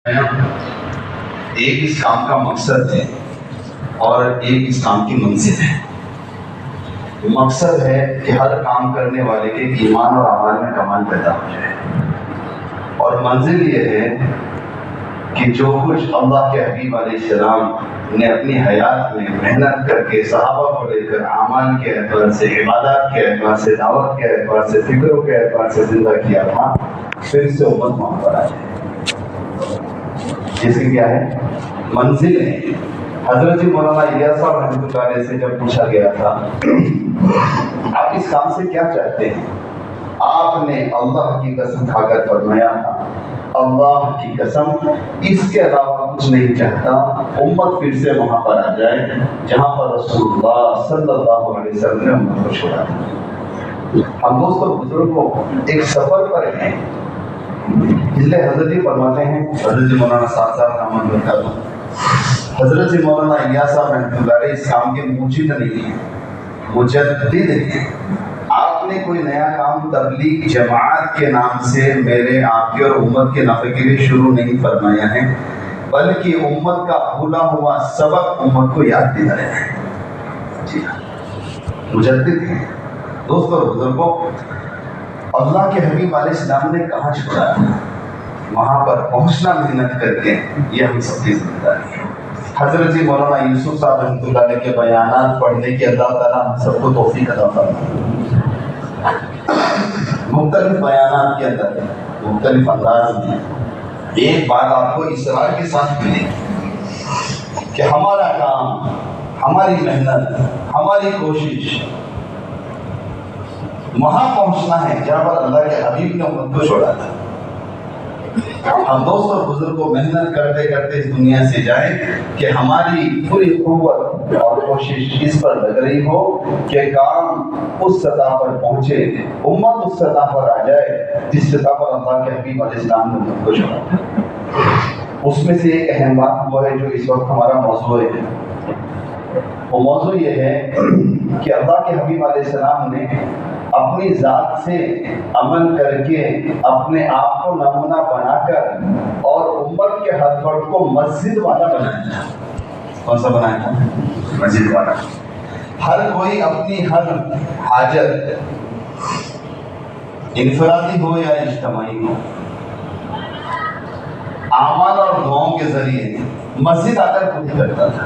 ایک اس کام کا مقصد ہے اور ایک اس کام کی منزل ہے۔ مقصد ہے کہ ہر کام کرنے والے کے ایمان اور اعمال میں کمال پیدا ہو جائے، اور منزل یہ ہے کہ جو کچھ اللہ کے حبیب علیہ السلام نے اپنی حیات میں محنت کر کے صحابہ کو لے کر اعمال کے اعتبار سے، عبادات کے اعتبار سے، دعوت کے اعتبار سے، فکروں کے اعتبار سے زندہ کیا تھا، پھر سے امت وہاں پر آ جائے۔ جیسے کیا ہے منزل ہے۔ حضرت مولانا الیاس صاحب رحمۃ اللہ علیہ سے جب پوچھا گیا تھا آپ اس کام سے کیا چاہتے ہیں، آپ نے اللہ کی قسم کھا کر فرمایا تھا اللہ کی قسم اس کے علاوہ کچھ نہیں چاہتا، امت پھر سے وہاں پر آ جائے جہاں پر رسول اللہ صلی اللہ علیہ وسلم نے امت کو چھوڑا تھا۔ ہم دوستوں بزرگوں ایک سفر پر ہیں، اس لیے حضرت جی فرماتے ہیں، حضرت مولانا سعد صاحب رحمۃ اللہ علیہ، حضرت مولانا الیاس صاحب رحمۃ اللہ علیہ اس کام کے موجد نہیں ہیں، مجدد ہیں۔ آپ نے کوئی نیا کام تبلیغ جماعت کے نام سے میرے آپ کے اور امت کے نفع کے لیے شروع نہیں فرمایا ہے، بلکہ امت کا بھولا ہوا سبق امت کو یاد دلایا ہے۔ جی ہاں، مجدد ہیں۔ دوستوں اور بزرگوں، اللہ کے حبیب علیہ السلام نے کہاں چھوڑا ہے، وہاں پر پہنچنا محنت کر کے، یہ ہم سب کی ذمہ داری ہے۔ حضرت مولانا یوسف صاحب رحمۃ اللہ علیہ کے بیانات پڑھنے کی اللہ تعالیٰ ہم سب کو توفیق عطا فرمائے۔ مختلف بیانات کے اندر مختلف انداز میں ایک بات آپ کو اصرار کے ساتھ ملے گی کہ ہمارا کام، ہماری محنت، ہماری کوشش وہاں پہنچنا ہے جہاں پر اللہ کے حبیب نے امت کو چھوڑا تھا۔ ہم دوست اور بزرگوں محنت کرتے کرتے اس دنیا سے جائیں کہ ہماری پوری قوت اور کوشش اس پر لگ رہی ہو کہ کام اس سطح پر پہنچے، امت اس سطح پر آ جائے جس سطح پر اللہ کے حبیب علیہ السلام نے امت کو چھوڑا تھا۔ اس میں سے ایک اہم بات وہ ہے جو اس وقت ہمارا موضوع ہے، وہ موضوع یہ ہے کہ اللہ کے حبیب علیہ السلام نے اپنی ذات سے عمل کر کے اپنے آپ کو نمونہ بنا کر اور امت کے ہر فرد کو مسجد والا بنایا تھا۔ کون سا بنایا تھا؟ مسجد والا۔ ہر کوئی اپنی ہر حاجت انفرادی ہو یا اجتماعی ہو، اعمال اور دعاؤں کے ذریعے مسجد آ کر پوری کرتا تھا۔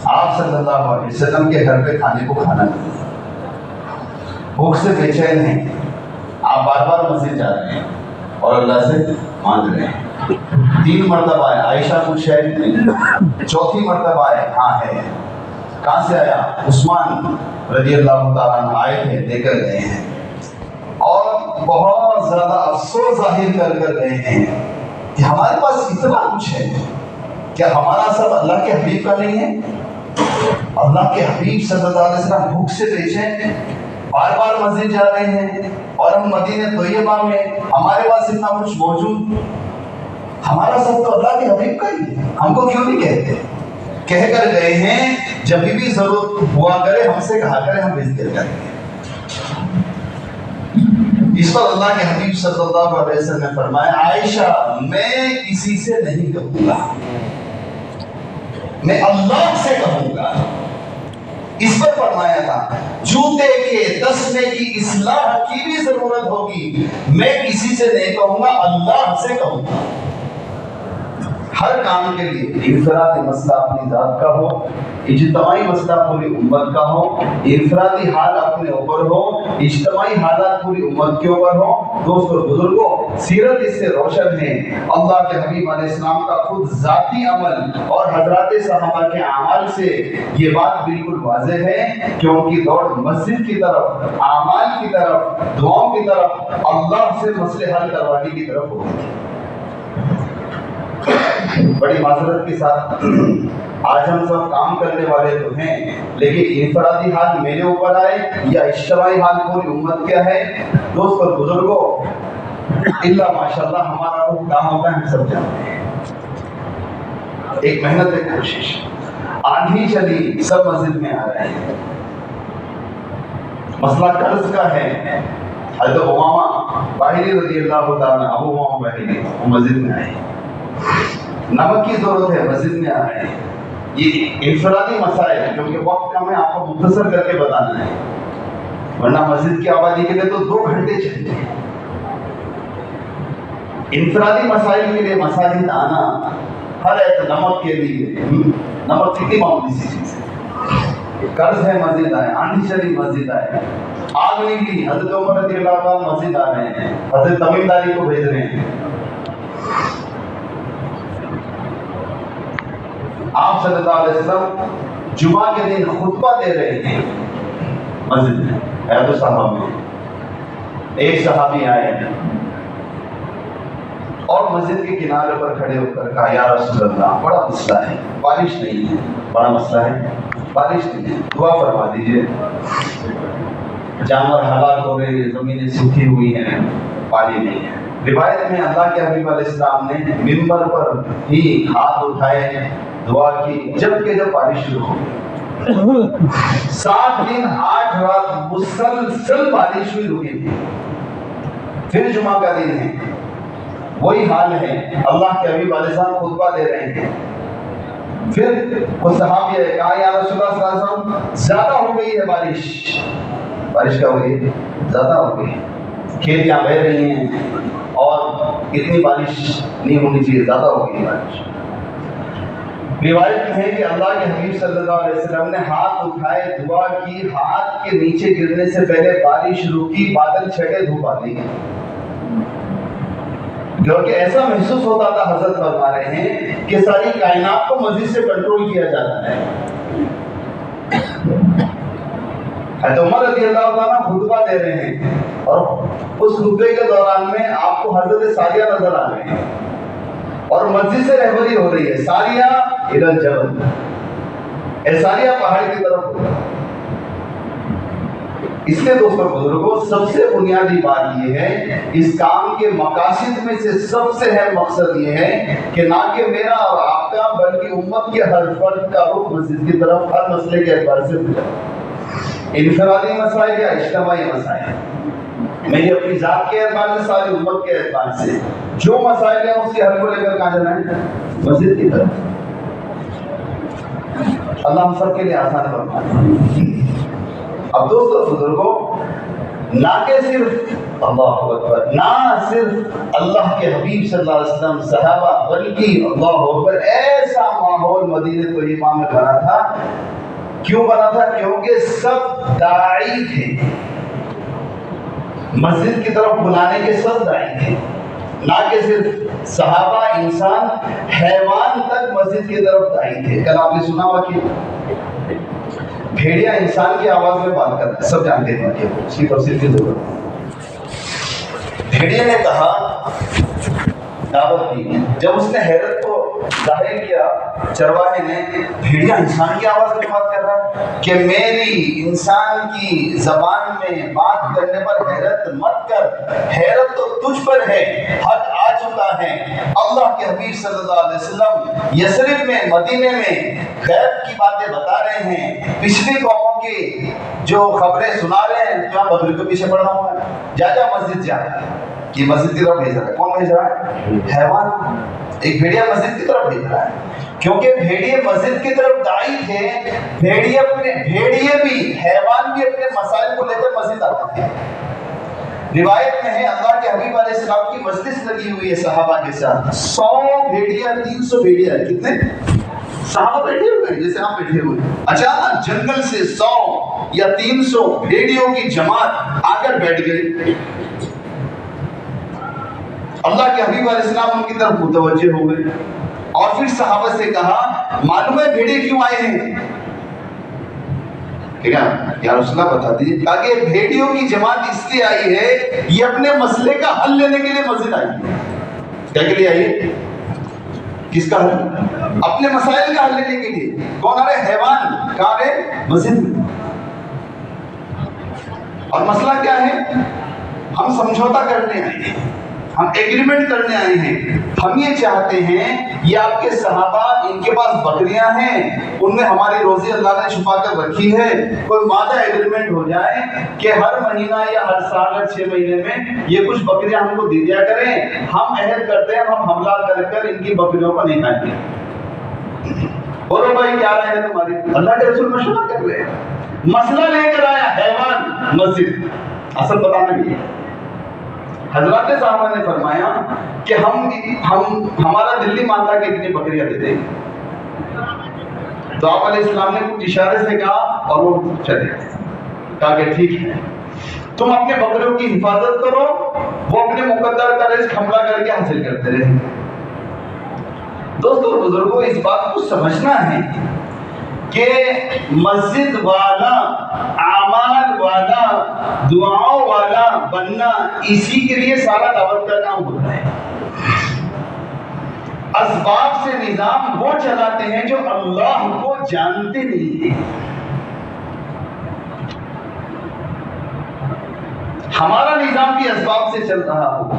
آپ صلی اللہ علیہ وسلم کے گھر پہ کھانے کو کھانا نہیں، بھوک سے بے چین ہیں، آپ بار بار مسجد جا رہے ہیں اور اللہ سے مانگ رہے ہیں۔ 3 مرتبہ آئے، عائشہ کچھ ہے نہیں، 4تھی مرتبہ آئے، ہاں ہے۔ کہاں سے آیا؟ عثمان رضی اللہ تعالیٰ عنہ آئے تھے، لے کر گئے ہیں، اور بہت زیادہ افسوس ظاہر کر کر گئے ہیں کہ ہمارے پاس اتنا کچھ ہے، کیا ہمارا سب اللہ کے حبیب کا نہیں ہے؟ اللہ کے حبیب صلی اللہ علیہ وسلم بھوک سے بے چین، بار بار مسجد جا رہے ہیں، اور ہم مدینہ طیبہ میں ہمارے پاس اتنا کچھ موجود، ہمارا سب تو اللہ کے حبیب کا ہی ہے، ہم کو کیوں نہیں کہتے؟ کہہ کر گئے ہیں جب بھی ضرورت ہوا کرے ہم سے کہا کرے، ہم بھیج دیا کریں گے۔ اس پر اللہ کے حبیب صلی اللہ علیہ وسلم نے فرمایا، عائشہ میں کسی سے نہیں کہوں گا، میں اللہ سے کہوں گا۔ اس پر فرمایا تھا جوتے کے تسمے کی اصلاح کی بھی ضرورت ہوگی، میں کسی سے نہیں کہوں گا، اللہ سے کہوں گا۔ ہر کام کے لیے انفرادی مسئلہ اپنی ذات کا ہو، اجتماعی مسئلہ پوری امت کا ہو، انفرادی حال اپنے اوپر ہو، اجتماعی حالات پوری امت کے اوپر ہو۔ دوستوں بزرگوں، سیرت اس سے روشن ہے۔ اللہ کے حبیب علیہ السلام کا خود ذاتی عمل اور حضرات صحابہ کے اعمال سے یہ بات بالکل واضح ہے کہ ان کی دوڑ مسجد کی طرف، اعمال کی طرف، دعاؤں کی طرف، اللہ سے مسئلے حل کروانے کی طرف ہوتی تھی۔ بڑی معذرت کے ساتھ آج ہم سب کام کرنے والے تو ہیں، لیکن انفرادی حال میرے اوپر آئے یا اجتماعی حال پوری امت کیا ہے؟ دوست اور بزرگوں، اللہ ماشاءاللہ ہمارا روح کہاں ہوگا ہم سب جانتے ہیں۔ ایک محنت، ایک کوشش، آندھی چلی، سب مسجد میں آ رہے ہیں۔ مسئلہ قرض کا ہے، حضرت امامہ باہری رضی اللہ تعالیٰ، ابو امامہ باہری وہ مسجد میں آئے، نمک کی ضرورت ہے مسجد میں آ رہے ہیں. یہ انفرادی مسائل ہے کیونکہ وقت کم ہے، آپ کو مختصر کر کے بتانا ہے، ورنہ مسجد کی آبادی کے لیے تو 2 گھنٹے چاہیے. انفرادی مسائل کے لیے مساجد آنا، ہر ایک نمک کے لیے، نمک کتنی معمولی سی چیز ہے، قرض ہے مسجد آئے، آندھی چلی مسجد آئے، آگ نکلی حضرت عمر رضی اللہ عنہ مسجد آ رہے ہیں، حضرت تمیم داری کو بھیج رہے ہیں. آپ صلی اللہ علیہ وسلم جمعہ کے دن خطبہ دے رہے ہیں مسجد میں، حیات الصحابہ میں. ایک صحابی آئے اور مسجد کے کنارے پر کھڑے ہو کر کہا یا رسول اللہ بڑا مسئلہ ہے، بارش نہیں ہے، بڑا مسئلہ ہے، بارش نہیں ہے، دعا فرما دیجئے. جانور ہلاک ہو رہے ہیں، زمینیں سوکھی ہوئی ہیں، پانی نہیں ہے. روایت میں اللہ کے حبیب علیہ السلام نے منبر پر ہی ہاتھ اٹھائے، دعا کی، جب بارش شروع ہو گئی. 7 دن 8 رات مسلسل بارش ہوئی، رکی تھی. پھر جمعہ کا دن ہے، وہی حال ہے، اللہ کے حبیب علیہ السلام خطبہ دے رہے ہیں. پھر وہ صحابی ہے، کہا یا رسول اللہ صلی اللہ علیہ وسلم زیادہ ہو گئی ہے بارش. بارش کیا ہو گئی؟ زیادہ ہو گئی، کھیتیاں بہہ رہی ہیں اور اتنی بارش نہیں ہونی چاہیے، زیادہ ہو گئی بارش. روایت میں ہے کہ اللہ کے حبیب صلی اللہ علیہ وسلم نے ہاتھ اٹھائے، دعا کی، ہاتھ کے نیچے گرنے سے پہلے بارش رکی، بادل چھٹے، دھوپ آ گئی. کیونکہ ایسا محسوس ہوتا تھا، حضرت فرما رہے ہیں کہ ساری کائنات کو مسجد سے کنٹرول کیا جاتا ہے. حضرت عمر رضی اللہ عنہ خطبہ دے رہے ہیں اور اس خطبے کے دوران میں آپ کو حضرت ساریہ نظر آ رہے ہیں اور مسجد سے رہبری ہو رہی ہے. ساریہ الی الجبل، اے ساریہ پہاڑ کی طرف ہو. اس لیے دوستوں بزرگوں، سب سے بنیادی بات یہ ہے، اس کام کے مقاصد میں سے سب سے اہم مقصد یہ ہے کہ نہ کہ میرا اور آپ کا بلکہ امت کے ہر فرد کا رخ مسجد کی طرف ہر مسئلے کے اعتبار سے ہو جائے. انفرادی مسائل یا اجتماعی مسائل، میری اپنی ذات کے اعتبار سے، ساری امت کے اعتبار سے جو مسائل ہیں اس کے حل کو لے کر کہاں جانا ہے؟ مسجد کی طرف. اللہ ہم سب کے لیے آسان فرمائے. اب دوستو بزرگوں، نہ کہ صرف اللہ اکبر، نہ صرف اللہ کے حبیب صلی اللہ علیہ وسلم، صحابہ، بلکہ اللہ اکبر، ایسا ماحول مدینہ طیبہ میں بنا تھا. کیوں بنا تھا؟ کیونکہ سب داعی تھے، مسجد کی طرف بلانے کے سب داعی تھے. نہ کہ صرف صحابہ، انسان، حیوان تک مسجد کی طرف داعی تھے. کل آپ نے سنا ہوا کہ بھیڑیا انسان کی آواز میں بات کرتا ہے، سب جانتے ہیں کہ اس کی تفصیل کی ضرورت. بھیڑیا نے کہا، دعوت دی، جب اس نے حیرت کو ظاہر کیا، چرواہے نے، بھیڑیا انسان کی آواز میں بات کر رہا ہے کہ میری انسان کی زبان میں بات کرنے پر حیرت مت کر، حیرت تو تجھ پر ہے، حد آ چکا ہے. اللہ کے حبیب صلی اللہ علیہ وسلم یثرب میں، مدینے میں غیب کی باتیں بتا رہے ہیں، پچھلی قوموں کی جو خبریں سنا رہے ہیں. کیا بکری کے پیچھے پڑا ہوا ہے؟ جا مسجد جا. کہ مسجد کی طرف بھیج رہا ہے. کون بھیج رہا ہے؟ حیوان. ایک بھیڑیا مسجد کی طرف بھیج رہا ہے، کیونکہ بھیڑیے مسجد کی طرف داعی تھے. بھیڑیے بھی، حیوان بھی اپنے مسائل کو لے کر مسجد آتے تھے. روایت میں ہے اللہ کے حبیب علیہ السلام کی مجلس لگی ہوئی ہے صحابہ کے ساتھ. 100 بھیڑیا، 300 بھیڑیا، کتنے صحابہ بیٹھے ہوئے جیسے آپ بیٹھے ہوئے. اچانک جنگل سے 100 یا 300 بھیڑیوں کی جماعت آ کر بیٹھ گئی. اللہ کے حبیب علیہ السلام ان کی طرف متوجہ ہو گئے اور پھر صحابہ سے کہا، معلوم ہے بھیڑیے کیوں آئے ہیں؟ یا رسول اللہ بتا دیجیے. تاکہ بھیڑیوں کی جماعت اس لیے آئی ہے، یہ اپنے مسئلے کا حل لینے کے لیے مسجد آئی ہے. کیا کے لیے آئی ہے؟ کس کا حل؟ اپنے مسائل کا حل لینے کے لیے. کون آ رہے؟ حیوان. کہاں آ رہے؟ مسجد میں. اور مسئلہ کیا ہے؟ ہم سمجھوتا کرنے آئے ہیں، ہم ایگریمنٹ کرنے آئے ہیں، ہم یہ چاہتے ہیں یہ آپ کے صحابہ ان کے پاس بکریاں ہیں، ان میں ہماری روزی اللہ نے چھپا کر رکھی ہے، کوئی معاہدہ ایگریمنٹ ہو جائے کہ ہر مہینہ یا ہر سال ہر 6 مہینے میں یہ کچھ بکریاں ہم کو دے دیا کریں، ہم عہد کرتے ہیں ہم حملہ کر ان کی بکریوں کو نہیں کھائیں گے۔ بولو بھائی کیا رائے ہے تمہاری؟ اللہ کے رسول مشورہ کر رہے ہیں، مسئلہ لے کر آیا حیوان مسجد، اصل بتانا نہیں ہے۔ حضرات صاحبہ نے فرمایا کہ ہمارا دلی مانتا کہ اتنی بکریاں دے دیں، تو آپ علیہ السلام نے کچھ اشارے سے کہا اور وہ چلے، کہا کہ ٹھیک ہے تم اپنے بکریوں کی حفاظت کرو، وہ اپنے مقدر کا رزق حملہ کر کے حاصل کرتے رہے۔ دوستو اور بزرگوں، اس بات کو سمجھنا ہے کہ مسجد والا، اعمال والا، دعاؤں والا بننا، اسی کے لیے سارا دعوت کا کام ہوتا ہے۔ اسباب سے نظام وہ چلاتے ہیں جو اللہ کو جانتے نہیں ہیں۔ ہمارا نظام بھی اسباب سے چل رہا ہو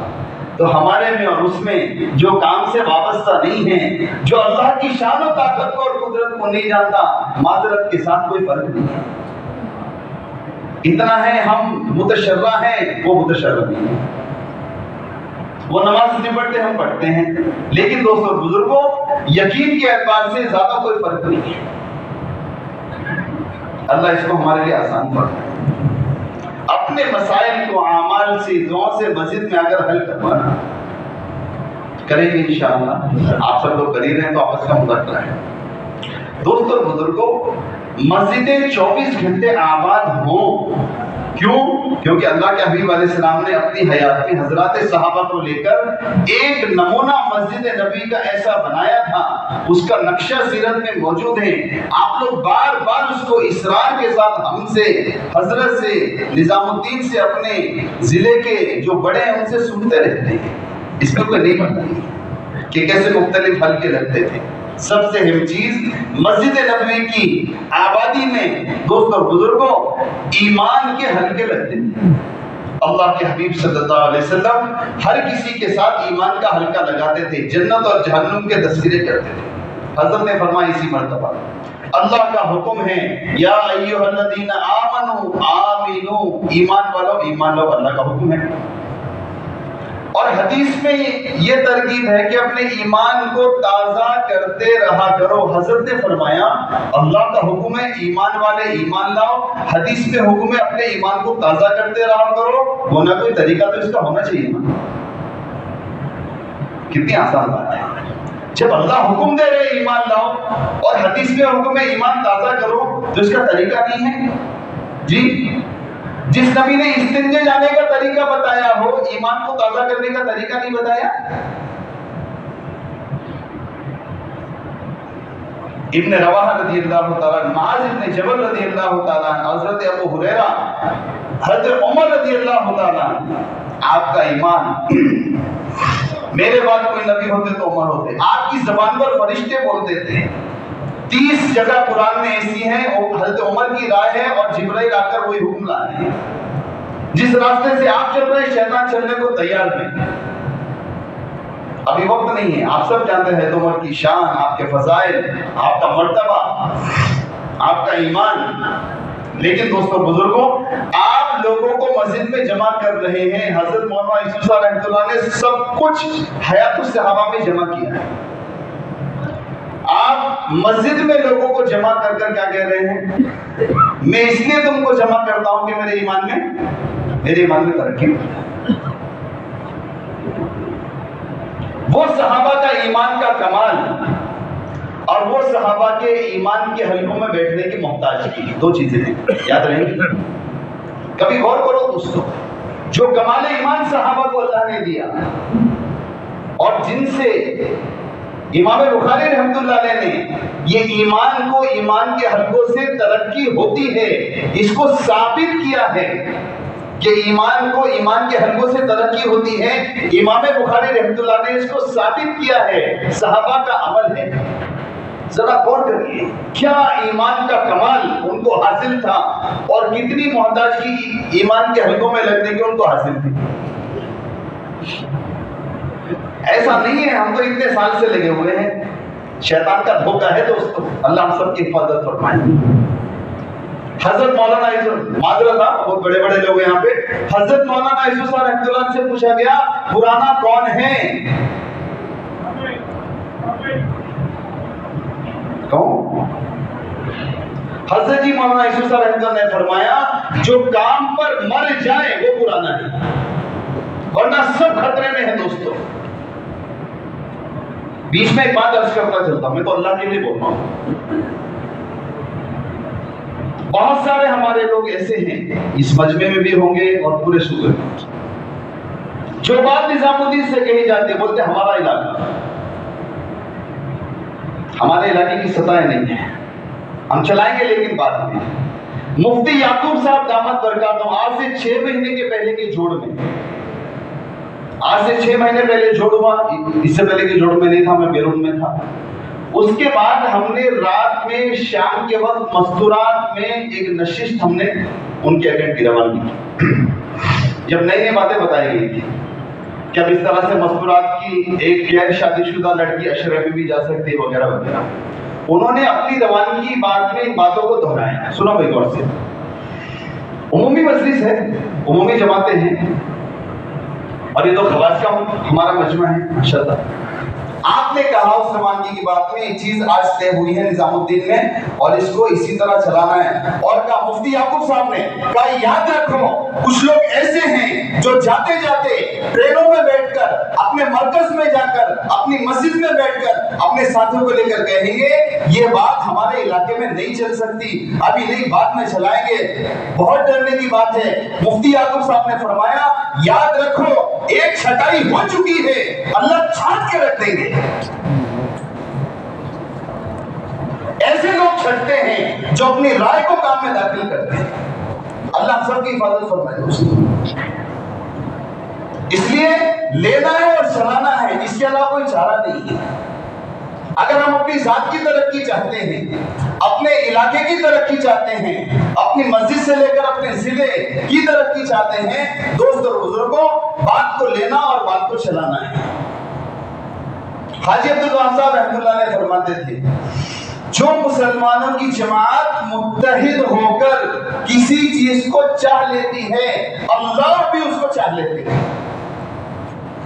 تو ہمارے میں اور اس میں جو کام سے وابستہ نہیں ہے، جو اللہ کی شان و طاقت کو اور قدرت کو نہیں جانتا، معذرت کے ساتھ کوئی فرق نہیں ہے۔ اتنا ہے ہم متشرع ہیں، وہ متشرع نہیں ہے۔ وہ نماز نہیں پڑھتے، ہم پڑھتے ہیں، لیکن دوستوں بزرگوں یقین کے اعتبار سے زیادہ کوئی فرق نہیں ہے۔ اللہ اس کو ہمارے لیے آسان فرمائے۔ اپنے مسائل کو اعمال سے، دعاؤں سے مسجد میں اگر حل کروانا کریں گے انشاءاللہ، آپ سب لوگ کر ہی رہے ہیں تو آپس کا مذاکرہ ہے۔ دوستوں اور بزرگوں، مسجدیں 24 گھنٹے آباد ہوں، کیوں؟ کیونکہ اللہ کے حبیب علیہ السلام نے اپنی حیات میں حضرات صحابہ کو لے کر ایک نمونہ مسجد نبی کا ایسا بنایا تھا، اس کا نقشہ سیرت میں موجود ہے۔ آپ لوگ بار بار اس کو اصرار کے ساتھ ہم سے، حضرت سے، نظام الدین سے، اپنے ضلع کے جو بڑے ہیں ان سے سنتے رہتے ہیں۔ اس میں کوئی نہیں پڑتا کہ کیسے مختلف حلقے لگتے تھے۔ سب سے اہم چیز مسجد نبوی کی آبادی میں دوستوں اور بزرگوں ایمان کے حلقے لگتے تھے۔ اللہ کے حبیب صلی اللہ علیہ وسلم ہر کسی کے ساتھ ایمان کا حلقہ لگاتے تھے، جنت اور جہنم کے تذکرے کرتے تھے۔ حضرت نے فرمایا اسی مرتبہ اللہ کا حکم ہے، یا ایھا الذین آمنوا آمنوا، ایمان والو ایمان لو، اللہ کا حکم ہے۔ اور حدیث میں یہ ترغیب ہے کہ اپنے ایمان کو تازہ کرتے رہا کرو۔ حضرت نے فرمایا اللہ کا حکم ہے ایمان والے ایمان لاؤ، حدیث میں حکم ہے اپنے ایمان کو تازہ کرتے رہا کرو، ہونا کوئی طریقہ تو اس کا ہونا چاہیے نا۔ کتنی آسان بات ہے، جب اللہ حکم دے رہے ایمان لاؤ اور حدیث میں حکم ہے ایمان تازہ کرو تو اس کا طریقہ نہیں ہے جی؟ جس نبی نے استنجے جانے کا طریقہ بتایا ہو، ایمان کو تازہ کرنے کا طریقہ نہیں بتایا؟ ابن رواحہ رضی اللہ تعالیٰ، معاذ ابن جبل رضی اللہ تعالیٰ، حضرت ابو ہریرہ، حضرت عمر رضی اللہ تعالیٰ، آپ کا ایمان، میرے بعد کوئی نبی ہوتے تو عمر ہوتے، آپ کی زبان پر فرشتے بولتے تھے۔ 30 جگہ قرآن میں ایسی ہیں حضرت عمر کی رائے ہے اور جبرائیل آ کر وہی حکم لا رہے ہیں۔ جس راستے سے آپ چل رہے ہیں شیطان چلنے کو تیار نہیں۔ ابھی وقت نہیں ہے، آپ سب جانتے ہیں عمر کی شان، آپ کے فضائل، آپ کا مرتبہ، آپ کا ایمان، لیکن دوستوں بزرگوں آپ لوگوں کو مسجد میں جمع کر رہے ہیں۔ حضرت مولانا یوسف صاحب رحمۃ اللہ نے سب کچھ حیات الصحابہ میں جمع کیا ہے۔ آپ مسجد میں لوگوں کو جمع کر کر کیا کہہ رہے ہیں؟ میں اس لیے تم کو جمع کرتا ہوں کہ میرے ایمان میں ترقی ہو۔ وہ صحابہ کا ایمان کا کمال اور وہ صحابہ کے ایمان کے حلقوں میں بیٹھنے کی محتاج کی، دو چیزیں ہیں، یاد رہیں گی۔ کبھی غور کرو دوستو، جو کمال ایمان صحابہ کو اللہ نے دیا اور جن سے امام بخاری رحمۃ اللہ علیہ نے یہ ایمان کو ایمان کے حلقوں سے ترقی ہوتی ہے اس کو ثابت کیا ہے کہ ایمان کو ایمان کے حلقوں سے ترقی ہوتی ہے، امام بخاری رحمۃ اللہ نے اس کو ثابت کیا ہے، صحابہ کا عمل ہے۔ ذرا غور کریے کیا ایمان کا کمال ان کو حاصل تھا اور کتنی محتاجگی ایمان کے حلقوں میں لگنے کی ان کو حاصل تھی۔ ایسا نہیں ہے، ہم تو اتنے سال سے لگے ہوئے ہیں، شیطان کا دھوکہ ہے دوستو، اللہ ہم سب کی حفاظت فرمائے۔ حضرت مولانا یوسف، معذرت آپ بہت بڑے بڑے لوگ یہاں پہ، حضرت مولانا یوسف صاحب رحمۃ اللہ سے پوچھا گیا پرانا کون ہے؟ کون؟ حضرت جی مولانا یوسف صاحب رحمۃ اللہ نے فرمایا جو کام پر مر جائے وہ پرانا ہے، ورنہ سب خطرے میں ہے دوستو۔ بیچ میں ایک بات عرض کرتا چلتا ہوں، میں تو اللہ کے لیے بول رہا ہوں، بہت سارے ہمارے لوگ ایسے ہیں اس مجمع میں بھی ہوں گے اور پورے صوبے میں، جو بات نظام الدین سے کہی جاتی ہے بولتے ہمارا علاقہ، ہمارے علاقے کی سطح نہیں ہے، ہم چلائیں گے لیکن بعد میں۔ مفتی یعقوب صاحب دامت برکاتہ آج سے 6 مہینے کے پہلے کے جوڑ میں، آج سے 6 مہینے پہلے جوڑ ہوا، اس سے پہلے کے جوڑ میں نہیں تھا، میں بیرون میں تھا۔ اس کے بعد ہم نے رات میں شام کے وقت مستورات میں ایک نشست ہم نے ان کے اگینسٹ کی روانگی کی، جب نئی نئی باتیں بتائی گئی تھی کہ اب اس طرح سے مستورات کی ایک غیر شادی شدہ لڑکی اشرے میں بھی جا سکتی ہے وغیرہ وغیرہ، انہوں نے اپنی روانگی کی بات میں ان باتوں کو دہرایا۔ سنو بھائی غور سے، عمومی مجلس ہے، عمومی جماعتیں ہیں، اور یہ تو خواص کا ہمارا مجمع ہے ماشاءاللہ۔ آپ نے کہا اس روانگی کی بات میں یہ چیز آج طے ہوئی ہے نظام الدین میں اور اس کو اسی طرح چلانا ہے، اور کہا مفتی یعقوب صاحب نے کہا یاد رکھو کچھ لوگ ایسے ہیں جو جاتے جاتے ٹرینوں میں بیٹھ کر، اپنے مرکز میں جا کر، اپنی مسجد میں بیٹھ کر اپنے ساتھیوں کو لے کر کہیں گے یہ بات ہمارے علاقے میں نہیں چل سکتی، ابھی نہیں بعد میں چلائیں گے، بہت ڈرنے کی بات ہے۔ مفتی یعقوب صاحب نے فرمایا یاد رکھو ایک چھٹائی ہو چکی ہے، اللہ چھانٹ کے رکھ دیں گے۔ ایسے لوگ چھٹتے ہیں جو اپنی رائے کو کام میں داخل کرتے ہیں، اللہ ہم سب کی حفاظت فرمائے دوستو۔ اس لیے لینا ہے اور چلانا ہے، اس کے علاوہ کوئی چارہ نہیں ہے۔ اگر ہم اپنی ذات کی ترقی چاہتے ہیں، اپنے علاقے کی ترقی چاہتے ہیں، اپنی مسجد سے لے کر اپنے ضلع کی ترقی چاہتے ہیں، دوست اور بزرگوں بات کو لینا اور بات کو چلانا ہے۔ حاجی عبدالوہاب صاحب رحمۃ اللہ نے فرماتے تھے جو مسلمانوں کی جماعت متحد ہو کر کسی چیز کو چاہ لیتی ہے اللہ بھی اس کو چاہ لیتے ہیں،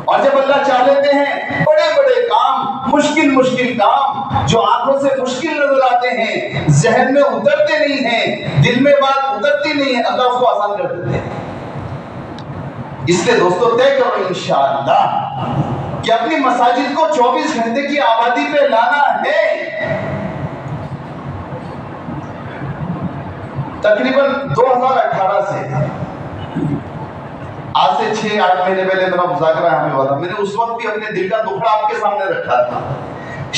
اور جب اللہ چاہ لیتے ہیں بڑے بڑے کام، مشکل کام جو آنکھوں سے مشکل نظر آتے ہیں، ذہن میں اترتے نہیں ہیں، دل میں بات اترتی نہیں ہے، اللہ اس کو آسان کر دیتے ہیں۔ اس لیے دوستو طے کرو انشاءاللہ کہ اپنی مساجد کو 24 گھنٹے کی آبادی پہ لانا ہے۔ تقریباً 2018 سے آج سے 6-8 مہینے پہلے میرا مذاکرہ ہمیں ہوا تھا، میں نے اس وقت بھی اپنے دل کا دکھڑا آپ کے سامنے رکھا تھا۔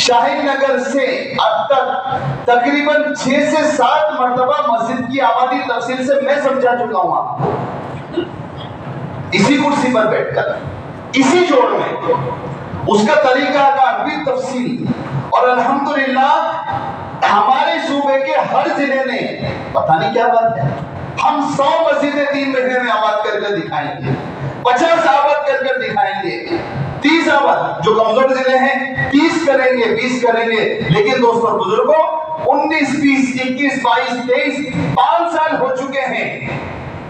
شاہین نگر سے اب تک تقریباً 6 سے 7 مرتبہ مسجد کی آبادی تفصیل سے میں سمجھا چکا ہوں آپ کو، اسی کرسی پر بیٹھ کر، اسی جوڑ میں، اس کا طریقہ کار بھی تفصیل، اور الحمدللہ ہمارے صوبے کے ہر ضلع نے، پتہ نہیں کیا بات ہے، ہم 100 مسجدیں 3 مہینے میں آباد کر کر دکھائیں گے، 50 آباد کر کر دکھائیں گے، 30 آباد، جو کمزور ضلع ہیں 30 کریں گے، 20 کریں گے۔ لیکن دوستوں اور بزرگوں 19، 20، 21، 22، 23 5 سال ہو چکے ہیں،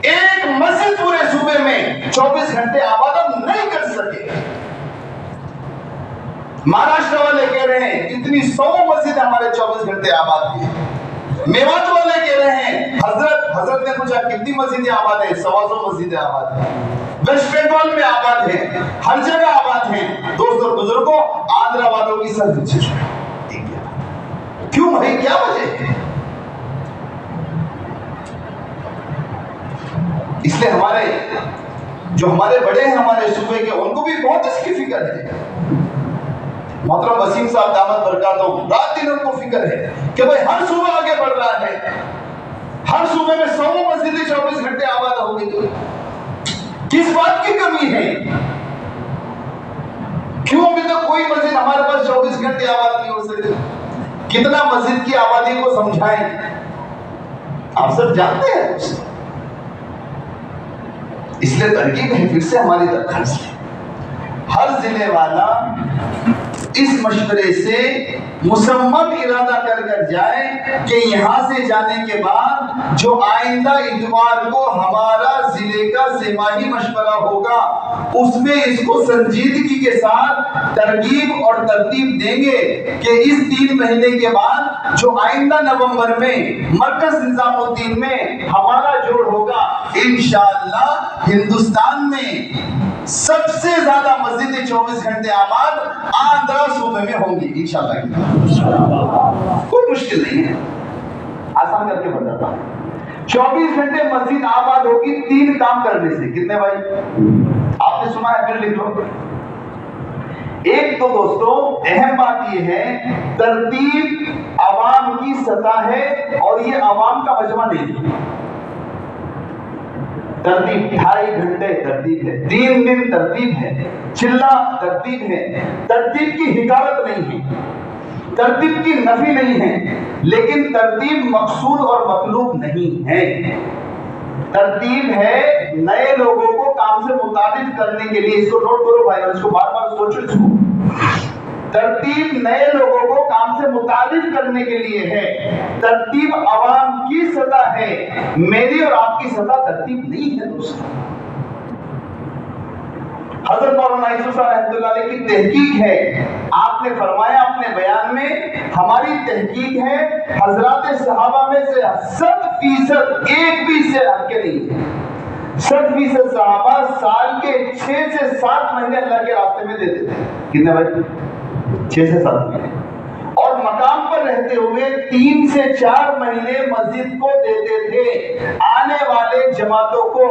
ایک مسجد پورے صوبے میں 24 گھنٹے آباد ہم نہیں کر سکے۔ مہاراشٹر والے کہہ رہے ہیں اتنی 100 مسجد ہمارے 24 گھنٹے آباد ہیں، میوات والے کہہ رہے ہیں حضرت نے پوچھا کتنی مسجدیں آباد ہیں، 125 مسجدیں آباد ہیں، ویسٹ بنگال میں آباد ہیں، ہر جگہ آباد ہیں۔ دوستوں اور بزرگوں آندھرا والوں کی سر کیوں بھائی، کیا وجہ ہے؟ اس لیے ہمارے بڑے ہیں ہمارے صوبے کے، ان کو بھی بہت اس کی فکر ہے۔ محترم وسیم صاحب دامت برکاتہم، رات دن ان کو فکر ہے کہ بھائی ہر صوبہ آگے بڑھ رہا ہے، ہر صوبے میں 100 مسجدیں 24 گھنٹے آباد ہو گئی، کس بات کی کمی ہے؟ کیوں ابھی تک کوئی مسجد ہمارے پاس 24 گھنٹے آباد نہیں ہو سکتی؟ کتنا مسجد کی آبادی کو سمجھائیں، آپ سب جانتے ہیں۔ اس لیے ترکیب ہے، پھر سے ہماری درخواست ہے ہر ضلع والا اس مشورے سے مسمم ارادہ کر جائے کہ یہاں سے جانے کے بعد جو آئندہ اتوار کو ہمارا ضلع کا سماجی مشورہ ہوگا اس میں اس کو سنجیدگی کے ساتھ ترغیب اور ترتیب دیں گے کہ اس 3 مہینے کے بعد جو آئندہ نومبر میں مرکز نظام الدین میں ہمارا جوڑ ہوگا، انشاءاللہ ہندوستان میں سب سے زیادہ مسجدیں 24 گھنٹے آباد آندھرا صوبے میں ہوں گی انشاءاللہ۔ کوئی مشکل نہیں ہے، آسان کر کے بتاتا ہوں۔ 24 گھنٹے مسجد آباد ہوگی 3 کام کرنے سے۔ کتنے بھائی؟ آپ نے سنا ہے، پھر لکھ لو۔ ایک تو دوستو اہم بات یہ ہے، ترتیب عوام کی سطح ہے اور یہ عوام کا مجمع نہیں ہے۔ ترتیب 2.5 گھنٹے ترتیب ہے، 3 دن ترتیب ہے، چلہ ترتیب ہے۔ ترتیب کی حکارت نہیں ہے، ترتیب کی نفی نہیں ہے، لیکن ترتیب مقصود اور مطلوب نہیں ہے۔ ترتیب ہے نئے لوگوں کو کام سے متعارف کرنے کے لیے۔ اس کو نوٹ کرو بھائی اور اس کو بار بار سوچو۔ اس کو ترتیب نئے لوگوں کو کام سے متعارف کرنے کے لیے ہے۔ ترتیب عوام کی سطح ہے، میری اور آپ کی سطح ترتیب نہیں ہے دوستو۔ حضرت مولانا یوسف رحمۃ اللہ علیہ کی تحقیق ہے، آپ نے فرمایا اپنے بیان میں، ہماری تحقیق ہے حضرات صحابہ میں سے 100% ایک بھی سے ہٹ کے نہیں ہے۔ 100% صحابہ سال کے 6 سے 7 مہینے اللہ کے راستے میں دیتے تھے۔ کتنے بھائی؟ 6 سے 7 مہینے۔ اور مقام پر رہتے ہوئے 3 سے 4 مہینے مسجد کو دیتے تھے، آنے والے جماعتوں کو،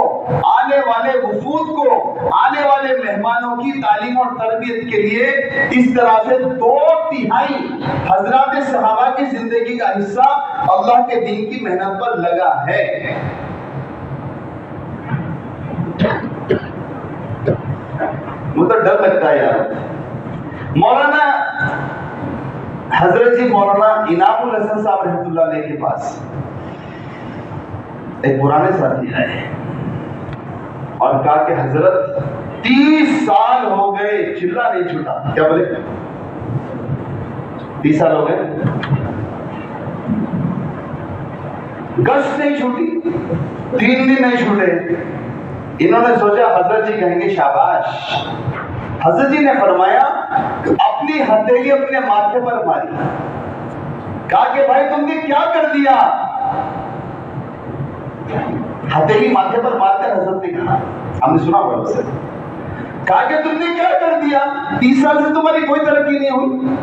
آنے والے وفود کو، آنے والے مہمانوں کی تعلیم اور تربیت کے لیے۔ اس طرح سے 2/3 حضرات صحابہ کی زندگی کا حصہ اللہ کے دین کی محنت پر لگا ہے۔ مجھے ڈر لگتا ہے یار۔ مولانا حضرت جی مولانا انعام الحسن صاحب رحمۃ اللہ علیہ کے پاس ایک پرانے ساتھی آئے اور کہا کہ حضرت 30 سال ہو گئے چلہ نہیں چھوٹا۔ کیا بولے؟ 30 سال ہو گئے گشت نہیں چھوٹی، 3 دن نہیں چھوٹے۔ انہوں نے سوچا حضرت جی کہیں گے شاباش۔ حضرت جی نے فرمایا اپنی ہتھیلی اپنے ماتھے پر ماری، کہا کہ بھائی تم نے کیا کر دیا؟ ہتھیلی ماتھے پر مار کر حضرت نے کہا، ہم نے سنا ہوا اسے، کہا کہ تم نے کیا کر دیا؟ 30 سال سے تمہاری کوئی ترقی نہیں ہوئی۔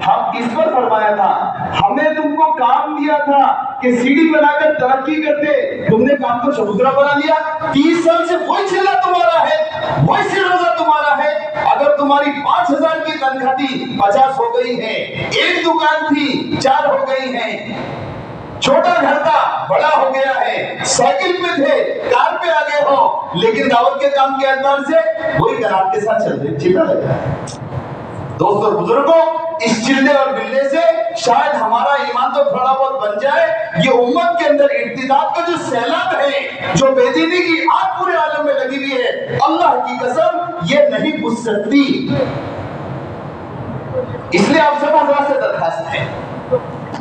ہم اس پر فرمایا تھا ہم نے تم کو کام دیا تھا کہ سیڑھی بنا کر ترقی کرتے، تم نے کام کو چبوترا بنا لیا۔ 30 سال سے وہی چلہ تمہارا ہے، وہی سروزہ تمہارا ہے۔ اگر تمہاری 5000 کی تنخواہ تھی 50 ہو گئی ہے، ایک دکان تھی 4 ہو گئی ہیں، چھوٹا گھر تھا بڑا ہو گیا ہے، سائیکل پہ تھے کار پہ آگے ہو، لیکن دعوت کے کام کے اعتبار سے وہی گھر کے ساتھ چل رہے چلہ لگا ہے۔ دوستوں اور بزرگوں، اس چلے اور بلے سے شاید ہمارا ایمان تو تھوڑا بہت بن جائے۔ یہ امت کے اندر ارتداد کا جو سیلاب ہے، جو بے دینی کی آگ پورے عالم میں لگی ہوئی ہے، اللہ کی قسم یہ نہیں بجھ سکتی۔ اس لیے آپ سب حضرات سے درخواست ہے،